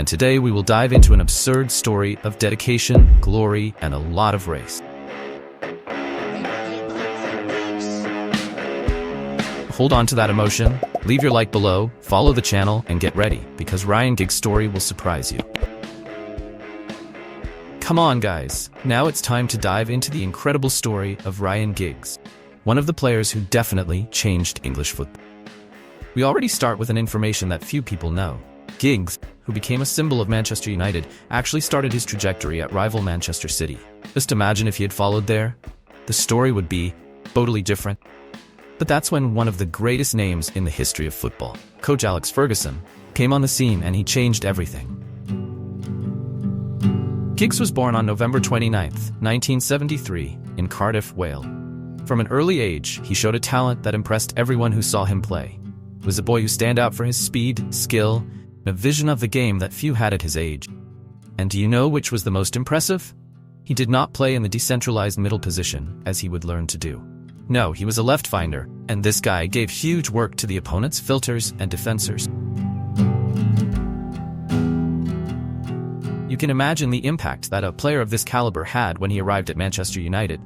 and today we will dive into an absurd story of dedication, glory, and a lot of race. Hold on to that emotion, leave your like below, follow the channel, and get ready, because Ryan Giggs' story will surprise you. Come on guys, now it's time to dive into the incredible story of Ryan Giggs, one of the players who definitely changed English football. We already start with an information that few people know. Giggs, who became a symbol of Manchester United, actually started his trajectory at rival Manchester City. Just imagine if he had followed there. The story would be totally different. But that's when one of the greatest names in the history of football, Coach Alex Ferguson, came on the scene and he changed everything. Giggs was born on November 29, 1973, in Cardiff, Wales. From an early age, he showed a talent that impressed everyone who saw him play. He was a boy who stood out for his speed, skill, and a vision of the game that few had at his age. And do you know which was the most impressive? He did not play in the decentralized middle position, as he would learn to do. No, he was a left finder, and this guy gave huge work to the opponent's filters and defenders. You can imagine the impact that a player of this caliber had when he arrived at Manchester United.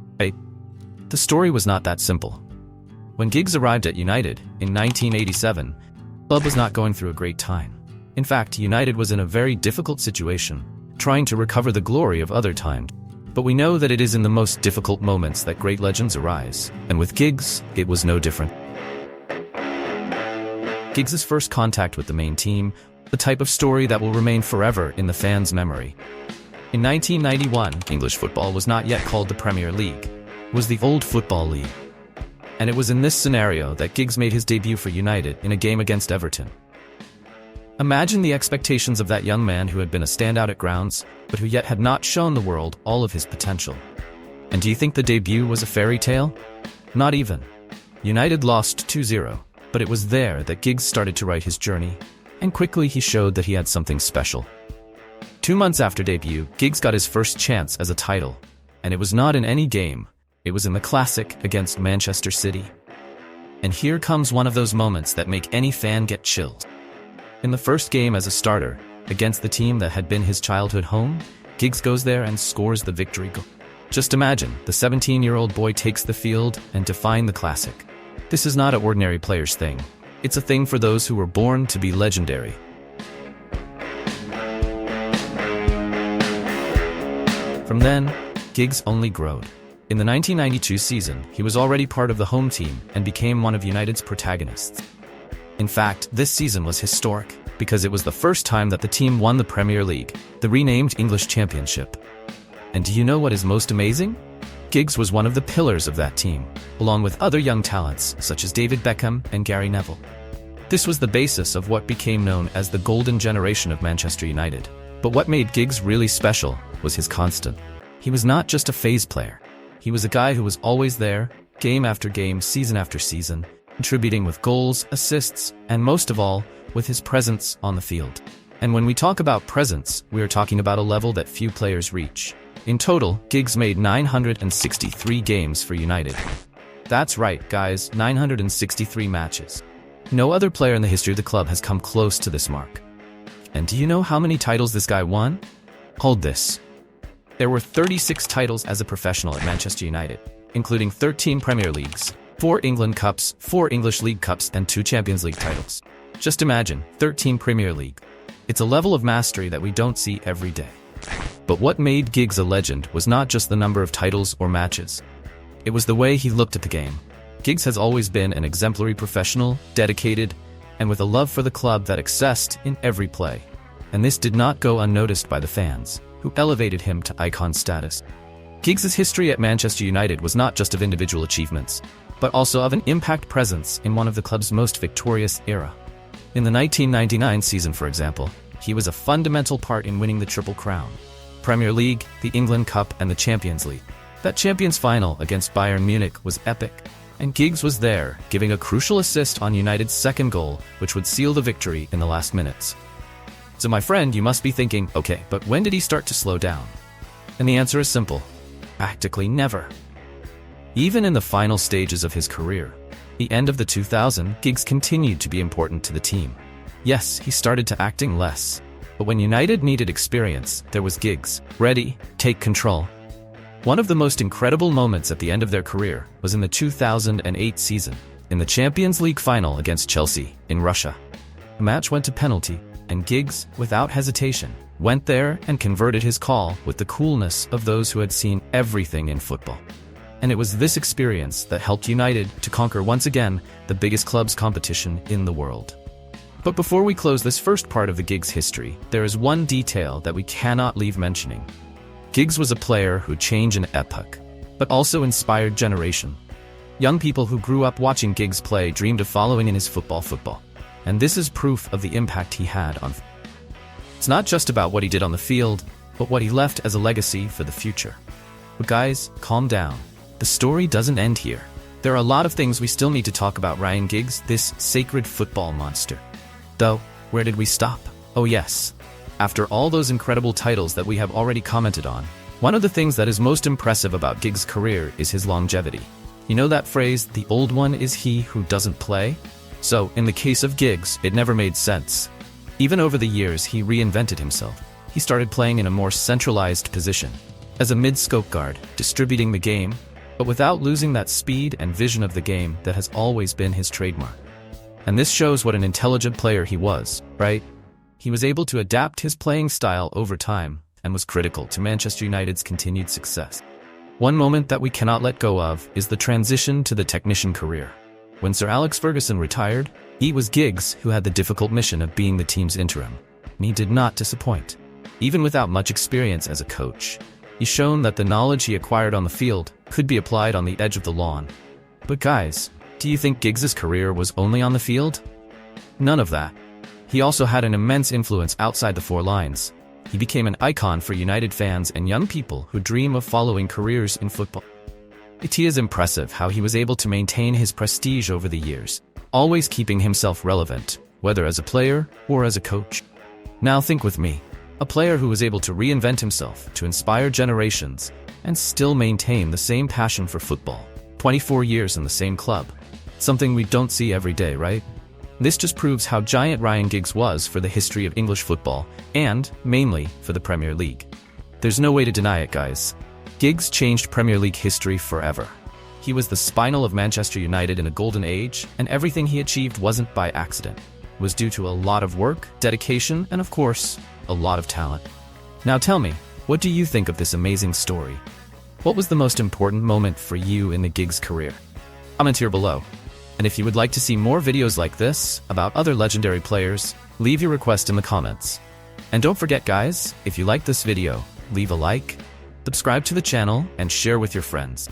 The story was not that simple. When Giggs arrived at United in 1987, the club was not going through a great time. In fact, United was in a very difficult situation, trying to recover the glory of other times. But we know that it is in the most difficult moments that great legends arise, and with Giggs, it was no different. Giggs' first contact with the main team, the type of story that will remain forever in the fans' memory. In 1991, English football was not yet called the Premier League. It was the Old Football League. And it was in this scenario that Giggs made his debut for United in a game against Everton. Imagine the expectations of that young man who had been a standout at grounds, but who yet had not shown the world all of his potential. And do you think the debut was a fairy tale? Not even. United lost 2-0, but it was there that Giggs started to write his journey, and quickly he showed that he had something special. 2 months after debut, Giggs got his first chance as a title, and it was not in any game, it was in the classic against Manchester City. And here comes one of those moments that make any fan get chills. In the first game as a starter, against the team that had been his childhood home, Giggs goes there and scores the victory goal. Just imagine, the 17-year-old boy takes the field and defines the classic. This is not an ordinary player's thing. It's a thing for those who were born to be legendary. From then, Giggs only growed. In the 1992 season, he was already part of the home team and became one of United's protagonists. In fact, this season was historic, because it was the first time that the team won the Premier League, the renamed English Championship. And do you know what is most amazing? Giggs was one of the pillars of that team, along with other young talents such as David Beckham and Gary Neville. This was the basis of what became known as the golden generation of Manchester United. But what made Giggs really special was his constant. He was not just a phase player. He was a guy who was always there, game after game, season after season, contributing with goals, assists, and most of all, with his presence on the field. And when we talk about presence, we are talking about a level that few players reach. In total, Giggs made 963 games for United. That's right, guys, 963 matches. No other player in the history of the club has come close to this mark. And do you know how many titles this guy won? Hold this. There were 36 titles as a professional at Manchester United, including 13 Premier Leagues, 4 England Cups, 4 English League Cups, and 2 Champions League titles. Just imagine, 13 Premier League. It's a level of mastery that we don't see every day. But what made Giggs a legend was not just the number of titles or matches. It was the way he looked at the game. Giggs has always been an exemplary professional, dedicated, and with a love for the club that excelled in every play. And this did not go unnoticed by the fans, who elevated him to icon status. Giggs' history at Manchester United was not just of individual achievements, but also of an impact presence in one of the club's most victorious era. In the 1999 season, for example, he was a fundamental part in winning the Triple Crown: Premier League, the England Cup, and the Champions League. That Champions final against Bayern Munich was epic, and Giggs was there, giving a crucial assist on United's second goal, which would seal the victory in the last minutes. So my friend, you must be thinking, okay, but when did he start to slow down? And the answer is simple: practically never. Even in the final stages of his career, the end of the 2000s, Giggs continued to be important to the team. Yes, he started to acting less, But when United needed experience, there was Giggs. Ready, take control. One of the most incredible moments at the end of their career was in the 2008 season, in the Champions League final against Chelsea, in Russia. The match went to penalty, and Giggs, without hesitation, went there and converted his call with the coolness of those who had seen everything in football. And it was this experience that helped United to conquer once again the biggest club's competition in the world. But before we close this first part of the Giggs history, there is one detail that we cannot leave mentioning. Giggs was a player who changed an epoch, but also inspired generation. Young people who grew up watching Giggs play dreamed of following in his football. And this is proof of the impact he had on. It's not just about what he did on the field, but what he left as a legacy for the future. But guys, calm down. The story doesn't end here. There are a lot of things we still need to talk about Ryan Giggs, this sacred football monster. Though, where did we stop? Oh yes. After all those incredible titles that we have already commented on, one of the things that is most impressive about Giggs' career is his longevity. You know that phrase, the old one is he who doesn't play? So, in the case of Giggs, it never made sense. Even over the years, he reinvented himself. He started playing in a more centralized position, as a mid-scope guard, distributing the game, but without losing that speed and vision of the game that has always been his trademark. And this shows what an intelligent player he was, right? He was able to adapt his playing style over time and was critical to Manchester United's continued success. One moment that we cannot let go of is the transition to the technician career. When Sir Alex Ferguson retired, it was Giggs who had the difficult mission of being the team's interim. And he did not disappoint. Even without much experience as a coach, he's shown that the knowledge he acquired on the field could be applied on the edge of the lawn. But guys, do you think Giggs' career was only on the field? None of that. He also had an immense influence outside the four lines. He became an icon for United fans and young people who dream of following careers in football. It is impressive how he was able to maintain his prestige over the years, always keeping himself relevant, whether as a player or as a coach. Now think with me, a player who was able to reinvent himself to inspire generations and still maintain the same passion for football. 24 years in the same club. Something we don't see every day, right? This just proves how giant Ryan Giggs was for the history of English football, and, mainly, for the Premier League. There's no way to deny it, guys. Giggs changed Premier League history forever. He was the spinal of Manchester United in a golden age, and everything he achieved wasn't by accident. It was due to a lot of work, dedication, and of course, a lot of talent. Now tell me, what do you think of this amazing story? What was the most important moment for you in the Giggs career? Comment here below. And if you would like to see more videos like this, about other legendary players, leave your request in the comments. And don't forget guys, if you like this video, leave a like, subscribe to the channel, and share with your friends.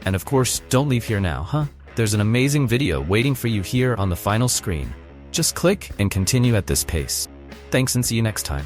And of course, don't leave here now, huh? There's an amazing video waiting for you here on the final screen. Just click and continue at this pace. Thanks and see you next time.